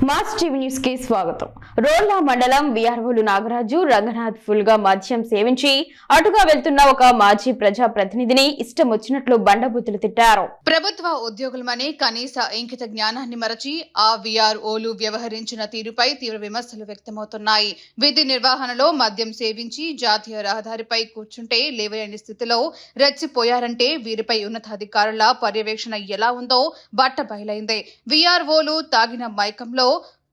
Mass TV news కి స్వాగతం. రోల్లా మండలం విఆర్ఓలు నాగరాజు రంగనాథ్ ఫుల్ గా మద్యం సేవించి అటుగా వెళ్తున్న ఒక మాజీ ప్రజా ప్రతినిధిని ఇష్టం వచ్చినట్లు బండబూతులు తిట్టారు. ప్రభుత్వ ఉద్యోగులమనే కనీస ఇంకిత జ్ఞానాన్ని మరచి ఆ విఆర్ఓలు వ్యవహరించిన తీరుపై తీవ్ర విమర్శలు వ్యక్తమవుతున్నాయి. విధి నిర్వహణలో మద్యం సేవించి జాతీయ రహదారిపై కూర్చుంటే లేవలేని స్థితిలో రెచ్చిపోయారంటే వీరిపై ఉన్నతాధికారుల పర్యవేక్షణ ఎలా ఉందో బట్టబయలైంది. విఆర్ఓలు తాగిన మైకంలో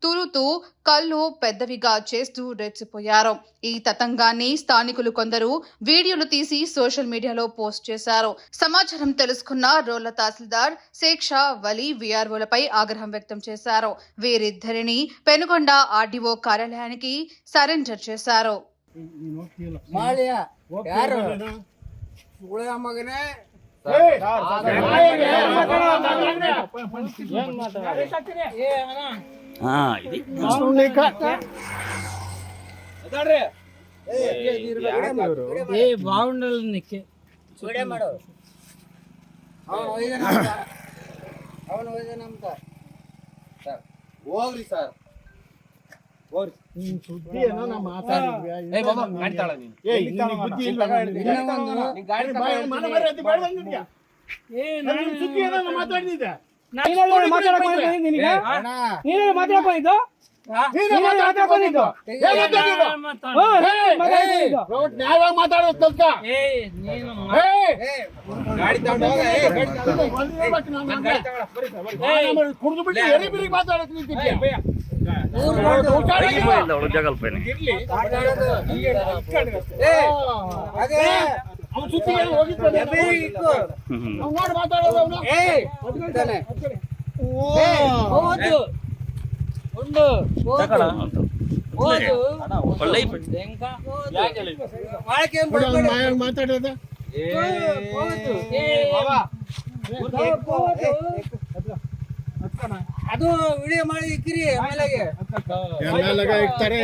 తురుతూ కళ్ళు పెద్దవిగా చేస్తూ రెచ్చిపోయారు. ఈ తతంగాన్ని స్థానికులు కొందరు వీడియోలు తీసి సోషల్ మీడియాలో పోస్ట్ చేశారు. సమాచారం తెలుసుకున్న రోళ్ల తహసీల్దార్ శేక్షా వలి విఆర్ఓలపై ఆగ్రహం వ్యక్తం చేశారు. వీరిద్దరిని పెనుగొండ ఆర్డీఓ కార్యాలయానికి సరెండర్ చేశారు. బాగుండాలి ಹೋಗ್ರಿ ಸರ್ ಸುದ್ದಿ ಏನೋ ನಾ ಮಾತಾಡಿದ್ವಿ ಬುದ್ಧಿ ಇಲ್ಲ ಸುದ್ದಿ ಏನೋ ಮಾತಾಡಿದ್ದೆ ಮಾತಾಡೋದು ಕುಡಿದು ಬಿಟ್ಟು ಎರಿ ಬಿರಿ ಮಾತಾಡಕ್ ನಿಂತಿದ್ಯಾ ಮಾತಾಡೋದ ಅದು ವಿಡಿಯೋ ಮಾಡಿ ಇಕ್ಕಿರಿ ಎಮ್ಮೆಲ್ಲೆಗೆ ಇಕ್ತಾರೆ